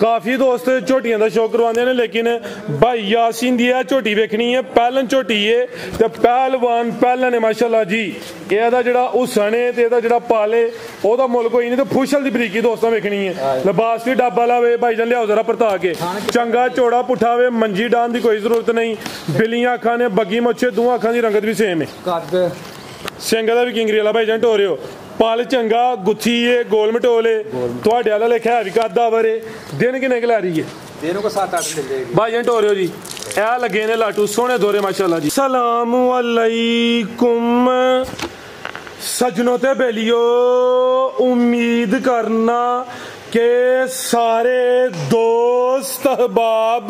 काफ़ी दोस्त झोटियां का शौक करवाते हैं, लेकिन भाई यासीन दी झोटी वेखनी है, पहलन झोटी है तो पहलवान पहलन है माशाल्लाह जी। एदा जड़ा हुसन है ते एदा जड़ा पाले ओदा मुल कोई नहीं, तो फुशल दी बरीकी दोस्तों वेखनी है। लिबास भी डब्बा लावे भाईजान, लियाओ जरा परता के, चंगा चौड़ा पुठा वे, मंजी डान की कोई जरूरत नहीं। बिलियां अखां ने, बग्गी मुच्छे, दोवां अखां की रंगत भी सेम है। सिंगा का भी किंगरी वाला भाईजान टोरियो, पल चंगा, गुत्थी है, गोल मटोले तुहाडे वाला लेखा है भी कद वरे। दिन किन्ने क लै रही है? दिन को 7-8 मिल जाएगी भाईजान टोरियो जी। ए लगे ने लाटू सोने दोरे माशाल्लाह जी। सलाम अलैकुम सजनों ते बेलियो, उम्मीद करना के सारे दोस्त अहबाब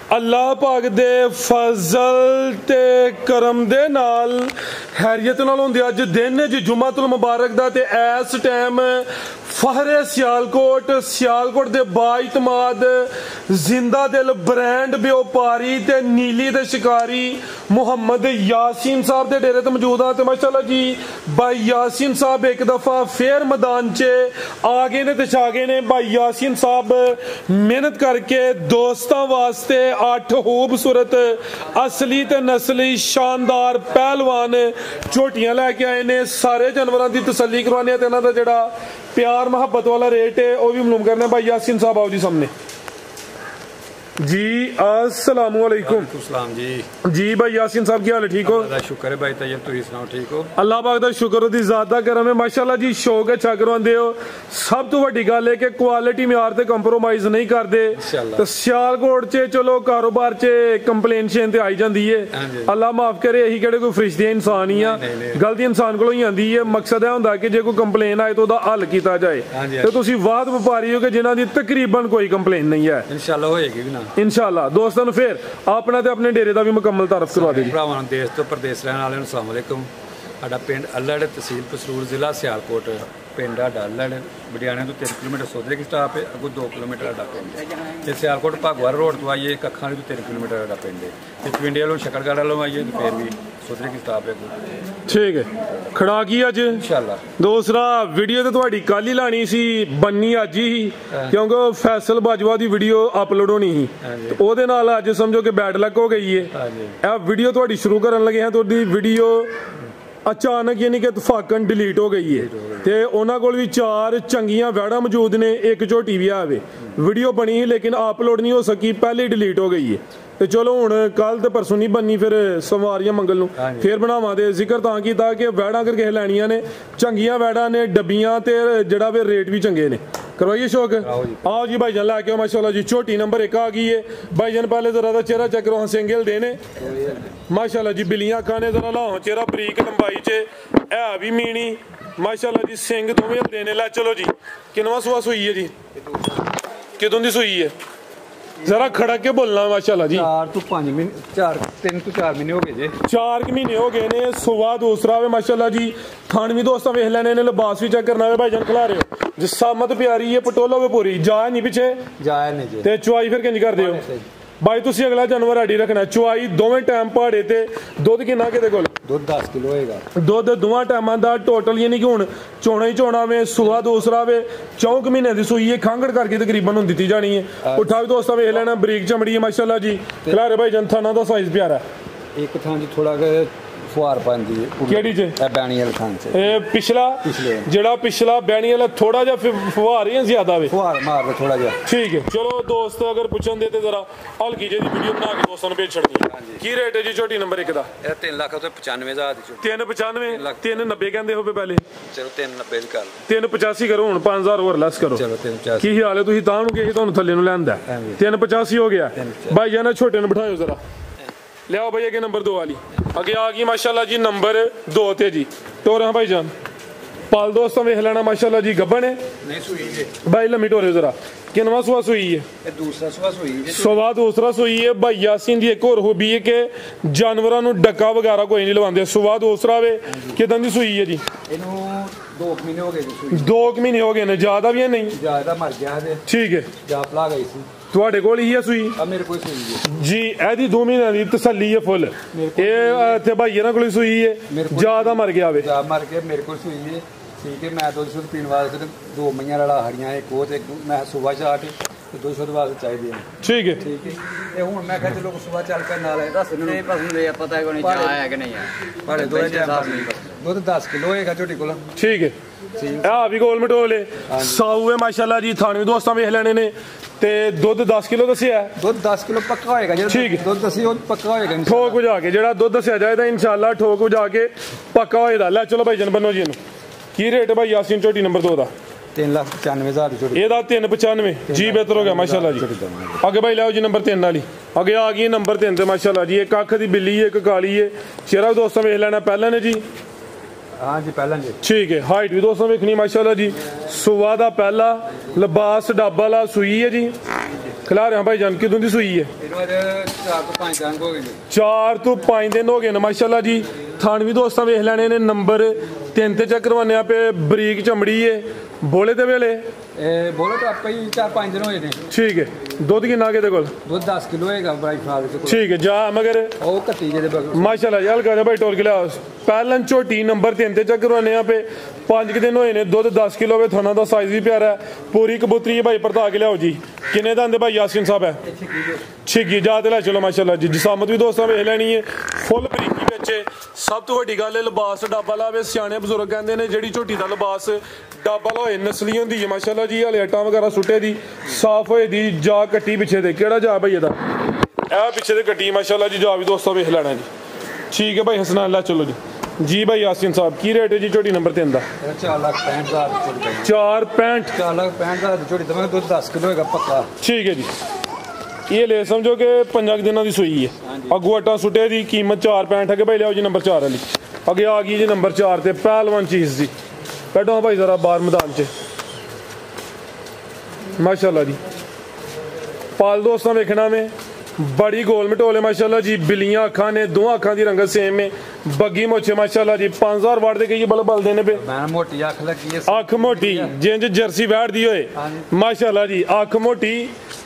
अल्लाह पाक दे फजल ते करम दे नाल हैरियत नाल होंदे। अज दिन जी जुम्मतुल मुबारक दा, ते इस टाइम फहरे सियालकोट दे बाइतमाद जिंदा दिल ब्रांड व्यापारी ते नीली दे शिकारी मुहम्मद यासीन साहब दे डेरे ते मौजूद आ। ते माशाल्लाह जी भाई यासीन साहब एक दफा फिर मैदान च आ गए ने ते छा गए ने। भाई यासीन साहब मेहनत करके दोस्तां वास्ते 8 खूबसूरत असली ते नस्ली शानदार पहलवान झोटियां लैके आए ने। सारे जानवरों की तसल्ली करवाने, इन्हां दा जेड़ा प्यार मोहब्बत वाला रेट है वह भी मालूम करना। भाई यासीन साहब आओ जी सामने जी। अस्सलाम वालेकुम। सलाम जी। जी भाई यासीन साहब की हाल है? ठीक हो? शुक्र है भाई तैयब, तुम सुनाओ ठीक हो? अल्लाह पाक दा शुक्र ओदी ज़ात दा करम है माशाल्लाह जी। शौक अच्छा करवांदे हो। सब तो वड्डी गल है कि क्वालिटी म्यार ते कंप्रोमाइज नहीं करदे। तो सियालकोट च चलो कारोबार च कंप्लेन शेन ते आई जांदी है, अल्लाह माफ करे। यही केड़े कोई फरिश्ते इंसान ही आ, गलती इंसान कोलों ही आंदी है। मकसद है हुंदा कि जे कोई कंप्लेन आए तो ओदा हल कीता जाए। ते तुसीं वाद व्यापारी हो कि जिन्हां दी तकरीबन कोई कंप्लेन नहीं है। इंशाअल्लाह होएगी भी ना इंशाअल्लाह। दोस्तों फिर अपना ते अपने डेरे का भी मुकम्मल तारफ करवा दे। भरावां देश तो प्रदेश रहने वाले अस्सलाम वालेकुम। साडा पिंड अल्लड़, तहसील पसरूर, जिला सियालकोट। पिंड साडा अल्लड़ बडियाने तो 3 किलोमीटर सोदरे की स्टाप है, अगों 2 किलोमीटर साडा पिंड ते सियालकोट भागवार रोड तो आइए कखां तो 3 किलोमीटर साडा पिंड है। ते पिंड वालों शकरगढ़ वालों आइए तो फिर भी सोदरे की स्टाप है। ठीक है, खड़ा की अज इंशाअल्लाह। दूसरा वीडियो तो तुहाडी कल ही लानी सी, बन्नी अज ही, क्योंकि फैसल बाजवा की वीडियो अपलोड होनी ही, ओहदे नाल अज समझो कि बैड लक हो गई है। यह वीडियो तुहाडी शुरू करन लगे हैं, तुहाडी वीडियो अचानक यानी कि तफाकन डिलीट हो गई है। ते उन्हां कोल भी 4 चंगियां वैड़ा मौजूद ने, एक झोटी भी आवे। वीडियो बनी ही लेकिन अपलोड नहीं हो सकी, पहले डिलीट हो गई है। तो चलो हुण कल तो परसों नहीं बननी, फिर सोमवार या मंगल नूं फिर बनावां। दे जिक्र तां कीता कि वैड़ा अगर किसे लैणियां ने, चंगियां वैड़ा ने, डब्बियां ते जड़ा वे रेट भी चंगे ने। करवाइए शौक। आओ जी भाईजान लैके आओ माशाल्लाह जी। झोटी नंबर 1 आ गई है भाईजान। पहले जरा दा चेहरा चेक करो, सिंगल देने माशाल्लाह जी। बिलियां खाने जरा लाओ चेहरा बरीक लंबाई च है भी मीनी माशाल्लाह जी। सिंग दोवें देने। लै चलो जी, किनवा सुआ सुई है जी? किदों दी सुई है? जरा खड़क के बोलना माशाल्लाह जी। 3 तो 4 महीने हो गए जी। 4 महीने हो गए ने। सुबह दूसरा वे माशाल्लाह जी। थान भी दोस्तों वेख लेने ने, लिबास भी चेक करना वे भाईजान। खिला रहे हो जिसामत प्यारी है, पटोलो वे पूरी जाए नहीं पिछे जाए नहीं जी। ते चुआई फिर किंज करदे हो भाई? तुसी अगला जानवर रेडी रखना। चुआई दोवें टाइम पहाड़े ते दुध किन्ना किदे कोल? दुध 10 किलो होएगा। दुध दोवां टाइमां दा टोटल यानी कि हुण चोना ही चोना वे। सुबह दूसरा वे 4 महीने दी सुई है, खांगड़ करके तकरीबन हुण दित्ती जानी है। उठा भी दोस्तों वेख लेना, बरीक चमड़ी है माशाल्लाह जी। खिलारे भाईजान थाना दा साइज प्यारा। एक थां जी थोड़ा फुहार पांदी है। केड़ी च? बैणी वाले थां च। ए पिछला जेड़ा पिछला बैणी वाला थोड़ा जा फुहार या ज्यादा वे? फुहार मार दे थोड़ा जा। ठीक है चलो दोस्त, अगर पुछन दे ते जरा हल्की जी वीडियो बना के दोस्तों ने भेज छड़नी है। की रेट है जी झोटी नंबर 1 दा? 3,95,000 दी। 395 390 कहंदे हो पहले? चलो 390 दी कर। 385 करो हुण, 5000 और लेस करो। चलो 385। की हाल है? तुसीं तां नु कही तुहानू थल्ले नु लैंदा 385 हो गया। भाई जान छोटे ने बिठाओ जरा। लियाओ भैया के नंबर 2 वाली अगे आ गई माशाल्लाह जी। नंबर 2 ते जी टोरा भाईजान पाल दोस्तों वेख लेना माशाल्लाह जी। गब्बन है नहीं सुई है भाई, लम्मी टोरे जरा। किनवा सुआ सुई है? दूसरा सुआ सुई है। सुबह दूसरा सुई है। भाई यासीन दी एक और हॉबी है कि जानवरों नु डक्का वगैरह कोई नहीं लवांदे। सुबह दूसरा वे किदां दी सुई है जी? इनू 2 महीने हो गए जी। 2 महीने हो गए ने, ज्यादा भी है नहीं? ज्यादा मर गया है। ठीक है, जाप ला गई सी। ਤੁਹਾਡੇ ਕੋਲ ਹੀ ਹੈ ਸੂਈ? ਮੇਰੇ ਕੋਲ ਸੂਈ ਹੈ ਜੀ। ਇਹਦੀ 2 ਮਹੀਨਿਆਂ ਦੀ ਤਸੱਲੀ ਹੈ ਫੁੱਲ। ਇਹ ਇੱਥੇ ਭਾਈ ਇਹਨਾਂ ਕੋਲ ਸੂਈ ਹੈ, ਜ਼ਿਆਦਾ ਮਰ ਗਿਆ ਵੇ। ਜ਼ਿਆਦਾ ਮਰ ਕੇ ਮੇਰੇ ਕੋਲ ਸੂਈ ਹੈ। ਠੀਕ ਹੈ, ਮੈਂ ਦੁੱਧ ਪੀਣ ਵਾਸਤੇ 2 ਮਹੀਨਿਆਂ ਵਾਲਾ ਹੜੀਆਂ ਇੱਕ ਉਹ ਤੇ ਮੈਂ ਸੁਬਹ ਚਾਟ ਤੇ ਦੁੱਧ ਸ਼ੁੱਧ ਵਾਸਤੇ ਚਾਹੀਦੀ ਹੈ। ਠੀਕ ਹੈ ਤੇ ਹੁਣ ਮੈਂ ਕਿਹਾ ਚਲੋ ਸਵੇਰ ਚੱਲ ਕੇ ਨਾਲ ਹੈ ਦੱਸ ਨਹੀਂ ਪਸੰਦ ਹੈ ਪਤਾ ਕੋਈ ਨਹੀਂ ਚਾਹ ਹੈ ਕਿ ਨਹੀਂ ਹੈ ਭਾੜੇ ਦੁੱਧ 10 ਕਿਲੋ ਹੋਏਗਾ ਝੋਟੀ ਕੋਲ। ਠੀਕ ਹੈ ਆ ਵੀ ਗੋਲ ਮਟੋਲੇ ਸਾਊ ਹੈ ਮਾਸ਼ਾਅੱਲਾ ਜੀ। ਥਾਣੇ ਦੋਸਤਾਂ ਵੇਖ ਲੈਣੇ ਨੇ ਤੇ ਦੁੱਧ 10 ਕਿਲੋ ਦੱਸਿਆ। ਦੁੱਧ 10 ਕਿਲੋ ਪੱਕਾ ਹੋਏਗਾ ਜਿਹੜਾ ਦੁੱਧ ਦੱਸੀ ਉਹ ਪੱਕਾ ਹੋਏਗਾ ਠੋਕ ਵਜਾ ਕੇ ਜਿਹੜਾ ਦੁੱਧ ਦੱਸਿਆ ਜਾਏ ਤਾਂ ਇਨਸ਼ਾਅੱਲਾ ਠੋਕ ਵਜਾ ਕੇ ਪੱਕਾ ਹੋਏਗਾ। ਲੈ ਚਲੋ ਭਾਈ ਜਨ ਬੰਨੋ ਜੀ ਇਹਨੂੰ ਕੀ ਰੇਟ ਹੈ ਭਾਈ ਯਾਸੀਨ ਝੋਟੀ ਨੰਬਰ 2 ਦਾ 3,95,000 ਦੀ ਝੋਟੀ ਇਹਦਾ 395 ਜੀ ਬਿਹਤਰ ਹੋ ਗਿਆ ਮਾਸ਼ਾਅੱਲਾ ਜੀ। ਅੱਗੇ ਭਾਈ ਲਿਆਓ ਜੀ ਨੰਬਰ 3 ਵਾਲੀ ਅੱਗੇ ਆ ਗਈ ਨੰਬਰ 3 ਤੇ ਮਾਸ਼ਾਅੱਲਾ ਜੀ। ਇੱਕ ਅੱਖ ਦੀ ਬਿੱਲੀ ਇੱਕ ਕਾਲੀ ਹੈ ਚਿਹਰਾ ਦੋਸਤਾਂ ਵੇਖ ਲੈਣਾ ਪਹਿਲਾਂ ਨੇ ਜੀ। हाँ जी पहला जी ठीक है हाइट भी दोस्तों वेखनी माशाल्लाह जी। सुबह दा पहला लिबास डब्बा वाला सूई है जी। खिला रहे हैं भाई जान किदों दी सूई है 4 तो 5 दिन हो गए ना माशाल्लाह जी। थान भी दोस्तों वेख लेने ने नंबर 3 ते चेक करवाने पे बरीक चमड़ी है बोले ते वेले बोले तो आप ही 4-5 दिन होए ने। ठीक है दुध किन्ना के कोल दुध 10 किलो होएगा भाई फाल से। ठीक है जा मगर ओ कट्टी जे माशाल्लाह जी हल्का जा भाई टोर के लिया पहलन झोटी नंबर 3 ते चेक करवाने पे 5 दिन होए ने दुध 10 किलो वे थाना दा साइज भी प्यारा है पूरी कबूतरी है भाई परता के लियाओ जी। किन्ने दा आंदे भाई यासीन साहब है छिगी जा ते लै चलो माशाल्लाह जी। जिसामत भी दोस्तों वेख लेनी है फुल बरीकी विच सब तो वड्डी गल लिबास डब्बा लावे सियाने बजुर्ग कहंदे ने जेहड़ी झोटी दा लिबास डब्बा होए नस्ली होंदी है माशाल्लाह जी। हले अट्टा वगैरह सुट्टे दी साफ होए दी जा कट्टी पिछे दे केड़ा जा भाई एदा ए पिछे दे कट्टी माशाल्लाह जी। जा भी दोस्तों वेख लेना जी। ठीक है भाई हसनान ला चलो जी भाई यासीन साहब की रेट है जी झोटी नंबर 3 दा 4,65,000 4,65,000 दी झोटी तमें दुध 10 किलो होएगा पक्का। ठीक है जी ये ले समझो कि 5 दिनों की सूई है अगू अट्टा सुटे दी कीमत 4,65 है भाई लियाओ जी नंबर 4 वाली। अगे आ गई जी नंबर 4 ते पहलवान चीज जी कटो भाई जरा बाहर मैदान च माशाल्लाह जी। पाल दोस्तों वेखना में बड़ी गोल मटोले माशाल्लाह जी। बिलियां अखा ने दो अखा की रंगत सेम में बग्गी मोचे माशाल्लाह जी। 5,000 वाट दे बल बल देने पे मोटी अख लगी है अख मोटी जिंज जर्सी बैठ दी होए माशाल्लाह जी। अख मोटी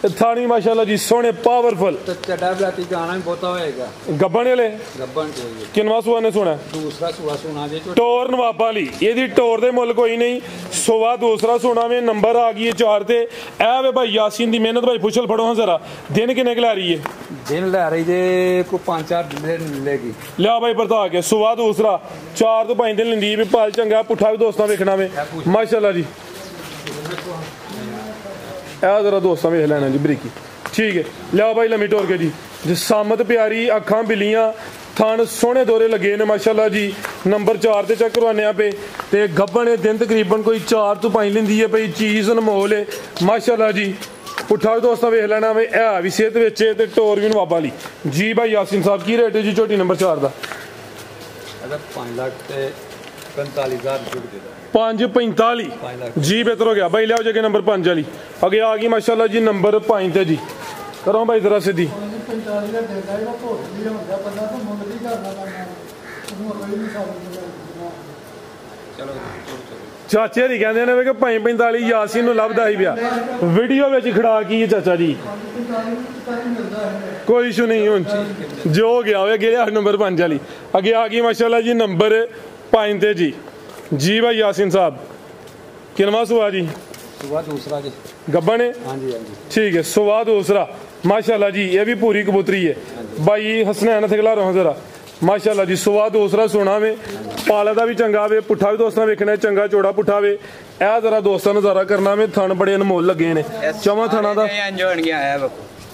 थानी माशाल्लाह जी सोने पावरफुल तो चटा ब्लाटी गाना भी बहुत होएगा गब्बन वाले गब्बन किनवा सुआ ने सुना दूसरा सुआ सुना जे टोर नवाबा वाली ये टोर दे मुल कोई नहीं सुआ दूसरा सुना में नंबर आ गई है 4 ते ए वे भाई यासीन दी मेहनत भाई पुछल फड़ो हां जरा दिन किने ला रही है दिन ला रही जे को 5-4 दिन मिलेगी लिया भाई परता के सुबह दूसरा 4 तो 5 दिन लेंदी भी पाल चंगा पुठा भी दोस्तों वेखना में माशाल्लाह जी। ए जरा दोस्तों वेख लेना जी बरीकी। ठीक है लिया भाई लम्मी टोर के जी जिसामत प्यारी अखां बिलियां थान सोहने दौरे लगे ने माशाल्लाह जी। नंबर 4 ते चेक करवाने पे ते गब्बन दिन तकरीबन कोई 4 तो 5 लेंदी है भाई चीज अनमोल है माशाल्लाह जी। पुठा भी दोस्तों वेख लेना वे है भी सेहत विच ते टोर भी नवाबा वाली जी। भाई यासीन साहब की रेट है जी झोटी नंबर 4 दा 5,45,000 जी बेहतर हो गया भाई। लियाओ जगह नंबर 5 वाली अगे आ गई माशाल्लाह जी नंबर 5 ते जी करो भाई जरा सीधी चाचे दी कहंदे ने कि 5,45 यासीन नूं लभदा ही पिया वीडियो विच खड़ा की चाचा जी कोई इशू नहीं हुण जो हो गया होवे गया नंबर 5 वाली अगे आ गई माशाल्लाह जी नंबर 5 ते जी। जी भाई यासीन साहब किनवा सुआ जी सुबह दूसरा जी गब्बन है हां जी हां जी। ठीक है सुबह दूसरा माशाल्लाह जी ये भी पूरी कबूतरी है भाई हसनैन थे खिला रहा जरा माशाल्लाह जी। सुबह दूसरा सोना वे पाला दा भी चंगा वे पुठा भी दोस्तों वेखना चंगा चौड़ा पुठा वे ए जरा दोस्तों नजारा करना में थन बड़े अनमोल लगे ने चवा थना दा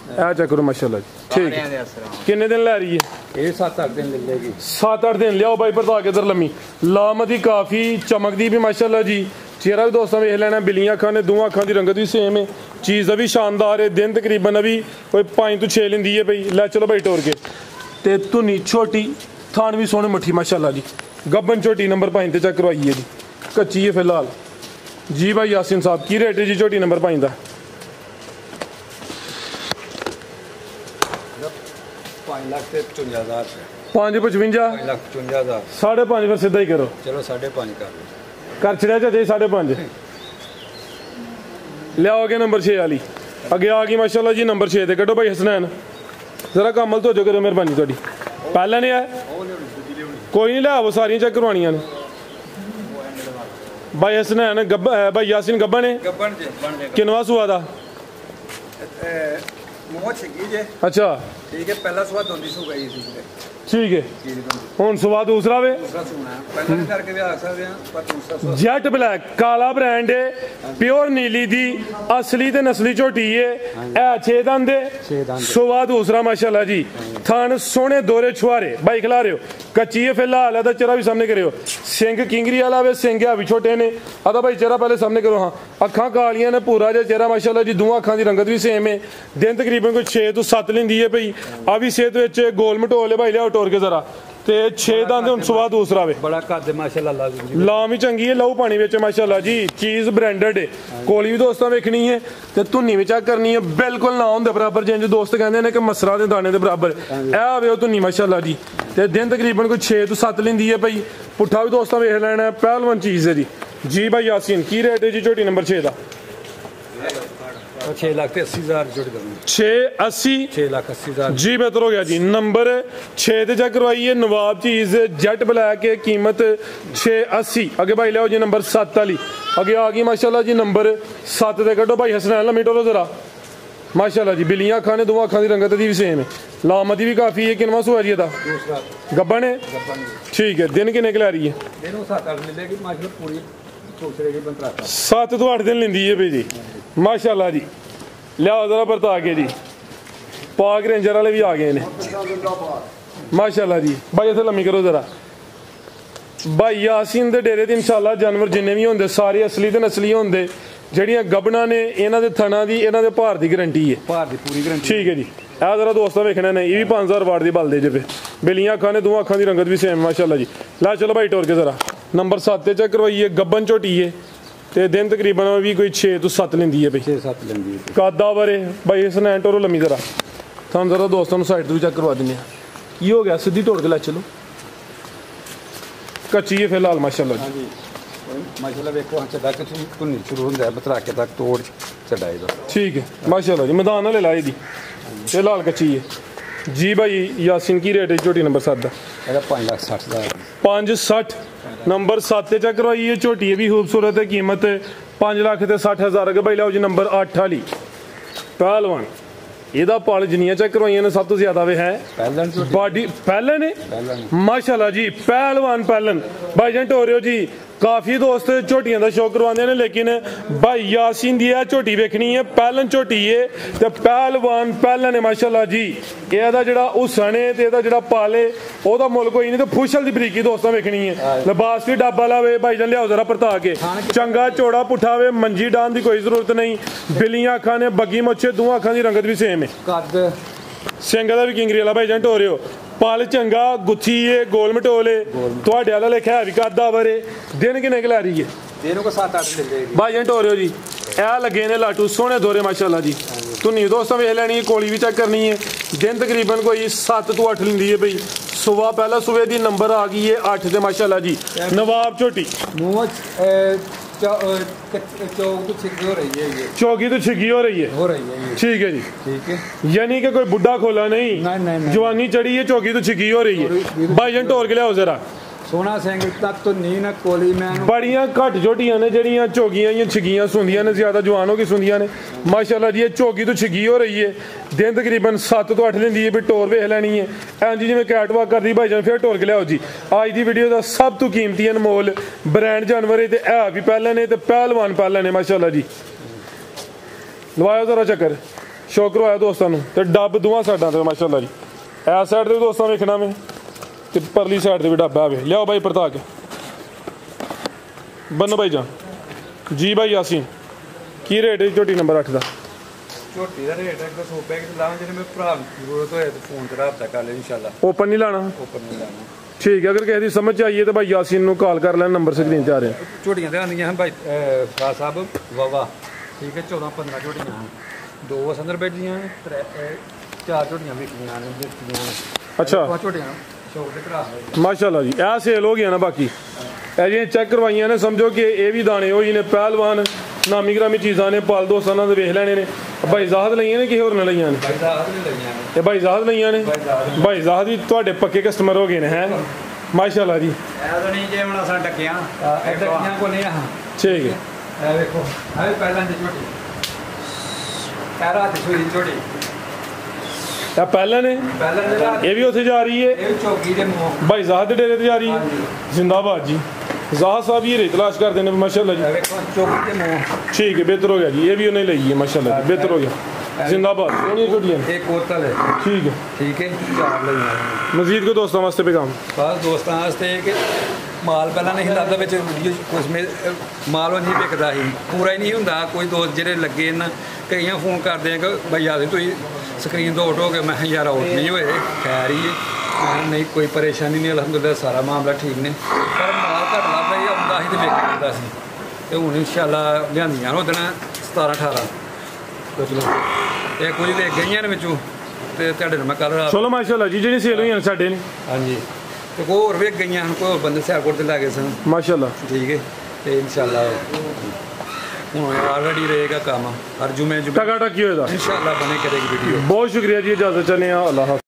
ए चेक करो माशाल्लाह जी। ठीक है किन्ने दिन लै रही है ये 7-8 दिन लेगी 7-8 दिन लियाओ भाई परता के इधर लम्मी लामती काफी चमकदी भी माशाल्लाह जी। चेहरा भी दोस्तों वेख लेना बिलियां अखां ने दो अखां की रंगत भी सेम है चीज़ भी शानदार है। दिन तकरीबन अभी कोई 5 तो 6 लेंदी है भाई। लै चलो भाई टोर के ते धुनी छोटी थान भी सोहनी मुठी माशाल्लाह जी। गब्बन छोटी नंबर 5 ते चेक करवाई है जी कच्ची है फिलहाल जी। भाई यासीन साहब की रेट है जी छोटी नंबर 5 का 5,55,000 5,55 5.5 फिर सीधा ही करो चलो 5.5 कर छड़िया चाचा जी 5.5 लियाओगे नंबर 6 वाली अगे आ गई माशाल्लाह जी नंबर 6 ते कटो भाई हसनैन जरा कमल तो जो करो मेहरबानी थोड़ी पहले नहीं है कोई नहीं लिया वो सारियां चेक करवानियां ने भाई हसनैन भाई यासीन गब्बन है किनवा सुआ दा ਮੂੰਹ ਛਿੱਗੀ ਜੇ ਅੱਛਾ ਠੀਕ ਹੈ ਪਹਿਲਾ ਸਵਾਦ ਹੁੰਦੀ ਸੂ ਗਈ ਸੀ ਠੀਕ ਹੈ ਹੁਣ ਸਵਾ ਦੂਸਰਾ ਵੇ ਦੂਸਰਾ ਸੂਣਾ ਪਹਿਲਾਂ ਵੀ ਕਰਕੇ ਵੀ ਆ ਸਕਦੇ ਆ ਪਰ ਦੂਸਰਾ ਸਵਾਦ ਜੈਟ ਬਲੈਕ ਕਾਲਾ ਬ੍ਰਾਂਡ ਹੈ ਪਿਓਰ ਨੀਲੀ ਦੀ ਅਸਲੀ ਤੇ ਨਸਲੀ ਝੋਟੀ ਹੈ ਇਹ 6 ਦੰਦ ਦੇ ਸਵਾ ਦੂਸਰਾ ਮਾਸ਼ਾਅੱਲਾ ਜੀ ਥਣ ਸੋਹਣੇ ਦੋਰੇ ਛੁਆਰੇ ਬਾਈ ਖਿਲਾ ਰਹੇ ਹੋ ਕੱਚੀ ਹੈ ਫਿਲਹਾਲ ਇਹਦਾ ਚਿਹਰਾ ਵੀ ਸਾਹਮਣੇ ਕਰਿਓ ਸਿੰਘ ਕਿੰਗਰੀ ਵਾਲਾ ਵੇ ਸਿੰਘ ਆ ਵੀ ਛੋਟੇ ਨੇ ਆਦਾ ਭਾਈ ਚਿਹਰਾ ਪਹਿਲੇ ਸਾਹਮਣੇ ਕਰੋ ਹਾਂ ਅੱਖਾਂ ਕਾਲੀਆਂ ਨੇ ਪੂਰਾ ਜਿਹਾ ਚਿਹਰਾ ਮਾਸ਼ਾਅੱਲਾ ਜੀ ਦੋਵਾਂ ਅੱਖਾਂ ਦੀ ਰੰਗਤ ਵੀ ਸੇਮ ਹੈ ਦਿਨ ਤਕਰੀਬਨ ਕੋਈ 6 ਤੋਂ 7 ਲੈਂਦੀ ਹੈ ਭਈ ਆ ਵੀ ਸਿਹਤ ਵਿੱਚ ਗੋਲ ਮਟੋਲ ਹੈ ਭਾਈ ਲਿਆਓ ਟੋਰ ਕੇ ਜ਼ਰਾ ਤੇ 6 ਦੰਦ ਹੁਣ ਸਵਾ ਦੂਸਰਾ ਵੇ ਬੜਾ ਕੱਦ ਮਾਸ਼ਾਅੱਲਾ ਲਾ ਲਾਮ ਵੀ ਚੰਗੀ ਹੈ ਲਹੂ ਪਾਣੀ ਵਿੱਚ ਮਾਸ਼ਾਅੱਲਾ ਜੀ ਚੀਜ਼ ਬ੍ਰਾਂਡਡ ਹੈ ਕੋਲੀ ਵੀ ਦੋਸਤਾਂ ਵੇਖਣੀ ਹੈ ਤੇ ਧੁੰਨੀ ਵੀ ਚੈੱਕ ਕਰਨੀ ਹੈ ਬਿਲਕੁਲ ਨਾ ਹੁੰਦੇ ਬਰਾਬਰ ਜਿੰਜ ਦੋਸਤ ਕਹਿੰਦੇ ਨੇ ਕਿ ਮਸਰਾ ਦੇ ਦਾਣੇ ਦੇ ਬਰਾਬਰ ਇਹ ਆਵੇ ਉਹ ਧੁੰਨੀ ਮਾਸ਼ਾਅੱਲਾ ਜੀ ਤੇ ਦਿਨ ਤਕਰੀਬਨ ਕੋਈ 6 ਤੋਂ 7 ਲੈਂਦੀ ਹੈ ਭਾਈ ਪੁੱਠਾ ਵੀ ਦੋਸਤਾਂ ਵੇਖ ਲੈਣਾ ਪਹਿਲਵਾਨ ਚੀਜ਼ ਹੈ ਜੀ ਭਾਈ ਯਾਸੀਨ ਕੀ ਰੇਟ ਹੈ ਜੀ ਝੋਟੀ ਨੰਬਰ 6 ਦਾ 6 ਲੱਖ ਤੇ 80,000 ਜੁੜ ਗਏ 680 6 ਲੱਖ 80,000 जी बेहतर हो गया जी नंबर 6 ਤੇ ਚੈੱਕ ਕਰਵਾਈਏ ਨਵਾਬ ਚੀਜ਼ ਜੈਟ ਬਲੈਕ ਹੈ ਕੀਮਤ 680 ਅੱਗੇ ਭਾਈ ਲਿਆਓ ਜੀ ਨੰਬਰ 7 ਵਾਲੀ ਅੱਗੇ ਆ ਗਈ ਮਾਸ਼ਾਅੱਲਾ ਜੀ ਨੰਬਰ 7 ਤੇ ਕੱਢੋ ਭਾਈ ਹਸਨੈਨ ਲਮੀਟੋ ਜ਼ਰਾ ਮਾਸ਼ਾਅੱਲਾ ਜੀ ਬਿੱਲੀਆਂ ਅੱਖਾਂ ਨੇ ਦੋਵਾਂ ਅੱਖਾਂ ਦੀ ਰੰਗਤ ਦੀ ਵੀ ਸੇਮ ਹੈ ਲਾਮਤੀ ਵੀ ਕਾਫੀ ਹੈ ਕਿੰਨਾ ਸੂ ਹੈ ਜੀ ਇਹਦਾ ਦੂਸਰਾ ਗੱਬਣ ਹੈ ਠੀਕ ਹੈ ਦਿਨ ਕਿੰਨੇ ਕੁ ਲੈ ਰਹੀ ਹੈ ਇਹਨੂੰ 7-8 ਮਿਲੇਗੀ ਮਾਸ਼ਾਅੱਲਾ ਪੂਰੀ ਦੂਸਰੇ ਦੀ 7 ਤੋਂ 8 ਦਿਨ ਲੈਂਦੀ ਹੈ ਭਾਈ ਜੀ ਮਾਸ਼ਾਅੱਲਾ ਜੀ ਲਿਆਓ ਜ਼ਰਾ ਵਰਤਾ ਕੇ ਜੀ ਪਾਕ ਰੇਂਜਰ ਵਾਲੇ ਵੀ ਆ ਗਏ ਨੇ ਮਾਸ਼ਾਅੱਲਾ ਜੀ ਭਾਈ ਇੱਥੇ ਲੰਮੀ ਕਰੋ ਜ਼ਰਾ ਭਾਈ ਯਾਸੀਨ ਦੇ ਡੇਰੇ ਤੇ ਇਨਸ਼ਾਅੱਲਾ ਜਾਨਵਰ ਜਿੰਨੇ ਵੀ ਹੁੰਦੇ ਸਾਰੇ ਅਸਲੀ ਤੇ ਨਸਲੀ ਹੁੰਦੇ ਜਿਹੜੀਆਂ ਗੱਬਣਾ ਨੇ ਇਹਨਾਂ ਦੇ ਥਣਾ ਦੀ ਇਹਨਾਂ ਦੇ ਭਾਰ ਦੀ ਗਰੰਟੀ ਹੈ ਭਾਰ ਦੀ ਪੂਰੀ ਗਰੰਟੀ ਠੀਕ ਹੈ ਜੀ ਇਹ ਜ਼ਰਾ ਦੋਸਤਾਂ ਵੇਖਣਾ ਨੇ ਇਹ ਵੀ 5000 ਵਾਟ ਦੀ ਬਲਦੇ ਜੇ ਪੇ ਬਿੱਲੀਆਂ ਅੱਖਾਂ ਨੇ ਦੋਵਾਂ ਅੱਖਾਂ ਦੀ ਰੰਗਤ ਵੀ ਸੇਮ ਮਾਸ਼ਾਅੱਲਾ ਜੀ ਲੈ ਚਲੋ ਭਾਈ ਟੋਰ ਕੇ ਜ਼ਰਾ ਨੰਬਰ 7 ਤੇ ਚੈੱਕ ਕਰਵਾਈਏ ਗੱਬਨ ਝੋਟੀ ਹੈ ਤੇ ਦਿਨ ਤਕਰੀਬਨ ਵੀ ਕੋਈ 6 ਤੋਂ 7 ਲੈਂਦੀ ਹੈ ਬਈ 6-7 ਲੈਂਦੀ ਹੈ ਕਾਦਾ ਵਰੇ ਬਾਈ ਹਸਨੈਨ ਟੋਰੋ ਲੰਮੀ ਜ਼ਰਾ ਤੁਹਾਨੂੰ ਜ਼ਰਾ ਦੋਸਤਾਂ ਨੂੰ ਸਾਈਡ ਤੋਂ ਵੀ ਚੈੱਕ ਕਰਵਾ ਦਿੰਦੇ ਆ ਕੀ ਹੋ ਗਿਆ ਸਿੱਧੀ ਟੋੜ ਕੇ ਲੈ ਚਲੋ ਕੱਚੀ ਹੈ ਫਿਲਹਾਲ ਮਾਸ਼ਾਅੱਲਾ ਜੀ ਹਾਂਜੀ ਮਾਸ਼ਾਅੱਲਾ ਵੇਖੋ ਹਾਂ ਚੱਡਾ ਕਿਥੋਂ ਧੁੰਨੀ ਸ਼ੁਰੂ ਹੁੰਦਾ ਹੈ ਬਤਰਾਕੇ ਤੱਕ ਤੋੜ ਚੱਡਾ ਇਹਦਾ ਠੀਕ ਹੈ ਮਾਸ਼ਾਅੱਲਾ ਜੀ ਮੈਦਾਨ ਵਾਲੇ ਲਾਏ ਦੀ ਫਿਲਹਾਲ ਕੱਚੀ ਹੈ ਜੀ ਭਾਈ ਯਾਸੀਨ ਕੀ ਰੇਟ ਹੈ ਝੋਟੀ ਨੰਬਰ 7 ਦਾ ਇਹਦਾ 5,60,000 560 ਨੰਬਰ 7 ਤੇ ਚੈੱਕ ਕਰਵਾਈਏ ਝੋਟੀ ਵੀ ਖੂਬਸੂਰਤ ਹੈ ਕੀਮਤ 5,60,000 ਅਗੇ ਭਾਈ ਲਾਓ ਜੀ ਨੰਬਰ 8 ਵਾਲੀ ਪਹਿਲਵਾਨ ਇਹਦਾ ਪਾਲ ਜਿੰਨੀਆਂ ਚੈੱਕ ਕਰਵਾਈਆਂ ਨੇ ਸਭ ਤੋਂ ਜ਼ਿਆਦਾ ਵੇ ਹੈ ਬਾਡੀ ਪਹਿਲੇ ਨੇ ਮਾਸ਼ਾਅੱਲਾ ਜੀ ਪਹਿਲਵਾਨ ਪਹਿਲਨ ਭਾਈ ਜੰਟ ਹੋ ਰਹੇ ਹੋ ਜੀ ਕਾਫੀ ਦੋਸਤ ਝੋਟੀਆਂ ਦਾ ਸ਼ੌਕ ਕਰਵਾਉਂਦੇ ਨੇ ਲੇਕਿਨ ਭਾਈ ਯਾਸੀਨ ਦੀ ਇਹ ਝੋਟੀ ਵੇਖਣੀ ਹੈ ਪਹਿਲਨ ਝੋਟੀ ਹੈ ਤੇ ਪਹਿਲਵਾਨ ਪਹਿਲਨ ਹੈ ਮਾਸ਼ਾਅੱਲਾ ਜੀ ਇਹਦਾ ਜਿਹੜਾ ਹੁਸਨ ਹੈ ਤੇ ਇਹਦਾ ਜਿਹੜਾ ਪਾਲੇ ਉਹਦਾ ਮੁੱਲ ਕੋਈ ਨਹੀਂ ਤੇ ਫੁਸ਼ਲ ਦੀ ਬਰੀਕੀ ਦੋਸਤਾਂ ਵੇਖਣੀ ਹੈ ਲਿਬਾਸ ਵੀ ਡੱਬਾ ਲਾਵੇ ਭਾਈ ਜਨ ਲਿਆਓ ਜ਼ਰਾ ਪਰਤਾ ਕੇ ਚੰਗਾ ਚੋੜਾ ਪੁੱਠਾ ਵੇ ਮੰਜੀ ਡਾਨ ਦੀ ਕੋਈ ਜ਼ਰੂਰਤ ਨਹੀਂ ਬਿੱਲੀਆਂ ਅੱਖਾਂ ਨੇ ਬੱਗੀ ਮੁੱਛੇ ਦੋਵਾਂ ਅੱਖਾਂ ਦੀ ਰੰਗਤ ਵੀ ਸੇਮ ਹੈ ਕੱਦ ਸਿੰਘ ਦਾ ਵੀ ਕਿੰਗਰੀ ਵਾਲਾ ਭਾਈ ਜੰਟ ਹੋ ਰਹੇ ਹੋ ਪਲ ਚੰਗਾ ਗੁੱਥੀ ਏ ਗੋਲ ਮਟੋਲੇ ਤੁਹਾਡੇ ਵਾਲਾ ਲਿਖਿਆ ਵੀ ਕਾਦਾ ਵਰੇ ਦਿਨ ਕਿੰਨੇ ਕੁ ਲੈ ਰਹੀ ਹੈ ਦਿਨ ਕੋ 7-8 ਮਿਲ ਜਾਏਗੀ ਭਾਈ ਜੰਟ ਹੋ ਰਹੇ ਹੋ ਜੀ ਇਹ ਲੱਗੇ ਨੇ ਲਾਟੂ ਸੋਹਣੇ ਦੋਰੇ ਮਾਸ਼ਾਅੱਲਾ ਜੀ ਧੁੰਨੀ ਦੋਸਤਾਂ ਵੇਖ ਲੈਣੀ ਕੋਲੀ ਵੀ ਚੈੱਕ ਕਰਨੀ ਹੈ ਦਿਨ ਤਕਰੀਬਨ ਕੋਈ 7 ਤੋਂ 8 ਲੈਂਦੀ ਹੈ ਭਈ ਸੁਬਾ ਪਹਿਲਾ ਸੂਬੇ ਦੀ ਨੰਬਰ ਆ ਗਈ ਹੈ 8 ਤੇ ਮਾਸ਼ਾਅੱਲਾ ਜੀ ਨਵਾਬ ਝੋਟੀ ਮੂੰਹ चौक तो छिकी हो रही है ये चौकी तो छिकी हो रही है ठीक है जी ठीक है यानी कि कोई बुढ़ा खोला नहीं जवानी चढ़ी है चौकी तो छिकी हो रही है भाईजान टोर के लियाओ जरा सोना सिंह तक तो नी ना कोली मैं बड़ियां घट झोटियां ने जड़ियां चौगियां या छिगियां सुंदियां ने ज्यादा जवानों की सुंदियां ने माशाल्लाह जी ये चौकी तो छिगी हो रही है दिन तकरीबन 7 तो 8 लेंदी है भी टोर वेख लैनी है एं जी जिवें कैट वॉक करदी भाईजान फिर टोर के लियाओ जी आज दी वीडियो का सब तो कीमती अनमोल ब्रांड जानवर है ते है भी पहले ने ते पहलवान पहले ने माशाल्लाह जी लवाया जरा चक्कर शौक करवाया दोस्तों ते डब दोवां साइडां ते माशाल्लाह जी इस साइड ते दोस्तों वेखना में ਤੇ ਪਰਲੀ ਸਾਈਡ ਤੇ ਵੀ ਡੱਬਾ ਆਵੇ ਲਿਆਓ ਭਾਈ ਪਰਤਾ ਕੇ ਬੰਨੋ ਭਾਈ ਜਾਨ ਜੀ ਭਾਈ ਯਾਸੀਨ ਕੀ ਰੇਟ ਹੈ ਝੋਟੀ ਨੰਬਰ 8 ਦਾ ਝੋਟੀ ਦਾ ਰੇਟ ਹੈ 100 ਰੁਪਏ ਕਿ ਲਾਵਾਂ ਜਿਹੜੇ ਮੇਰੇ ਭਰਾ ਨੂੰ ਜ਼ਰੂਰਤ ਹੋਏ ਤੇ ਫੋਨ ਤੇ ਰਾਬਤਾ ਕਰ ਲੈ ਇਨਸ਼ਾਅੱਲਾ ਓਪਨ ਨਹੀਂ ਲਾਣਾ ਓਪਨ ਨਹੀਂ ਲਾਣਾ ਠੀਕ ਹੈ ਅਗਰ ਕਿਸੇ ਦੀ ਸਮਝ ਆਈਏ ਤਾਂ ਭਾਈ ਯਾਸੀਨ ਨੂੰ ਕਾਲ ਕਰ ਲੈਣ ਨੰਬਰ ਸਕਰੀਨ ਤੇ ਆ ਰਿਹਾ ਝੋਟੀਆਂ ਤੇ ਆਉਂਦੀਆਂ ਹਨ ਭਾਈ ਫਰਾ ਸਾਹਿਬ ਵਾਵਾ ਠੀਕ ਹੈ 14-15 ਝੋਟੀਆਂ ਹਨ 2 ਅੰਦਰ ਬੈਠੀਆਂ 4 ਝੋਟੀਆਂ ਵਿਕਦੀਆਂ ਨੇ ਦਿੱਤੀਆਂ ਨੇ ਅੱਛਾ ਝੋਟੀਆਂ माशाल्लाह जी ਇਹ ਸੇਲ ਹੋ ਗਿਆ ਨਾ ਬਾਕੀ ਇਹ ਜਿਹੜੀਆਂ ਚੈੱਕ ਕਰਵਾਈਆਂ ਨੇ ਸਮਝੋ ਕਿ ਇਹ ਵੀ ਦਾਣੇ ਹੋਈ ਨੇ ਪਹਿਲਵਾਨ ਨਾਮੀ ਗ੍ਰਾਮੀ ਚੀਜ਼ਾਂ ਨੇ ਪਾਲ ਦੋਸਤਾਂ ਨਾਲ ਵੇਖ ਲੈਣੇ ਨੇ ਭਾਈ ਜ਼ਾਹਦ ਲਈਆਂ ਨੇ ਕਿਸੇ ਹੋਰ ਨੇ ਲਈਆਂ ਨੇ ਭਾਈ ਜ਼ਾਹਦ ਨੇ ਲਈਆਂ ਨੇ ਇਹ ਭਾਈ ਜ਼ਾਹਦ ਲਈਆਂ ਨੇ ਭਾਈ ਜ਼ਾਹਦ ਵੀ ਤੁਹਾਡੇ ਪੱਕੇ ਕਸਟਮਰ ਹੋ ਗਏ ਨੇ ਹੈ ਮਾਸ਼ਾਅੱਲਾ ਜੀ ਇਹ ਤਾਂ ਨਹੀਂ ਜੇ ਹੁਣ ਅਸਾਂ ਟੱਕੀਆਂ ਟੱਕੀਆਂ ਕੋ ਨਹੀਂ ਆ ਠੀਕ ਹੈ ਇਹ ਵੇਖੋ ਇਹ ਪਹਿਲਾਂ ਦੀ ਝੋਟੀ ਇਹ ਰਾਤ ਸੂਈ ਝੋਟੀ ਇਹ ਪਹਿਲਾਂ ਨੇ ਪਹਿਲਾਂ ਦੇ ਰਾਤ ਇਹ ਵੀ ਉੱਥੇ ਜਾ ਰਹੀ ਹੈ ਇਹ ਵੀ ਚੌਕੀ ਦੇ ਮੂੰਹ ਭਾਈ ਜ਼ਾਹਦ ਦੇ ਡੇਰੇ ਤੇ ਜਾ ਰਹੀ ਹੈ ਜ਼ਿੰਦਾਬਾਦ ਜੀ ਜ਼ਾਹਦ ਸਾਹਿਬ ਇਹ ਰੇ ਤਲਾਸ਼ ਕਰਦੇ ਨੇ ਮਾਸ਼ਾਅੱਲਾ ਜੀ ਇਹ ਵੇਖੋ ਚੌਕੀ ਦੇ ਮੂੰਹ ठीक है बेहतर हो गया जी ये भी उन्हें लगी है माशाल्लाह जी बेहतर हो गया जिंदाबाद सोनी छोटियां ਇਹ ਕੋਤਲ ਹੈ ठीक है ਠੀਕ ਹੈ ਚਾਰ ਲਈਆਂ मजीद को दोस्तों वास्ते पैगाम ਬਸ ਦੋਸਤਾਂ ਵਾਸਤੇ ਕਿ ਮਾਲ ਪਹਿਲਾਂ ਨਹੀਂ ਲੱਗਦਾ ਵਿੱਚ ਕੁਝ ਮਾਲ ਉਹ ਨਹੀਂ ਵਿਕਦਾ ਸੀ ਪੂਰਾ ਹੀ ਨਹੀਂ ਹੁੰਦਾ ਕੋਈ ਦੋਸਤ ਜਿਹੜੇ ਲੱਗੇ ਨਾ ਕਈਆਂ ਫੋਨ ਕਰਦੇ ਆ ਕਿ ਬਈ ਆ ਤੁਸੀਂ ਸਕਰੀਨ ਤੋਂ ਆਊਟ ਹੋ ਗਏ ਮੈਂ ਕਿਹਾ ਯਾਰ ਆਊਟ ਨਹੀਂ ਹੋਏ ਖੈਰ ਹੀ ਹੈ ਮੈਂ ਕਿਹਾ ਨਹੀਂ ਕੋਈ ਪਰੇਸ਼ਾਨੀ ਨਹੀਂ ਅਲਹਮਦੁਲਿਲਾ ਸਾਰਾ ਮਾਮਲਾ ਠੀਕ ਨੇ ਪਰ ਮਾਲ ਘੱਟ ਲੱਗਦਾ ਹੀ ਆਉਂਦਾ ਸੀ ਤੇ ਵਿਕ ਜਾਂਦਾ ਸੀ ਤੇ ਹੁਣ ਇਨਸ਼ਾਅੱਲਾ ਲਿਆਂਦੀਆਂ ਉਹ ਦਿਨ 17 18 ਚਲੋ ਇਹ ਕੁਝ ਲੈ ਗਈਆਂ ਨੇ ਵਿੱਚੋਂ ਤੇ ਤੁਹਾਡੇ ਨਾਲ ਮੈਂ ਕੱਲ ਰਾਤ चलो माशाल्लाह जी ਜਿਹੜੀ ਸੇਲ ਹੋਈਆਂ ਸਾਡੇ ਨੇ ਹਾਂਜੀ ਤੇ ਹੋਰ ਵੀ ਗਈਆਂ ਹਨ ਕੋਈ ਬੰਦੇ ਸਿਆਲਕੋਟ ਤੇ ਲੈ ਗਏ ਸਨ माशाल्लाह ठीक है तो इंशाल्लाह हूँ ऑलरेडी रहेगा काम हर जुमे टका टकी होएगा इंशाल्लाह बने करेगी वीडियो बहुत शुक्रिया जी इजाजत चले अल्लाह हाफ़िज़।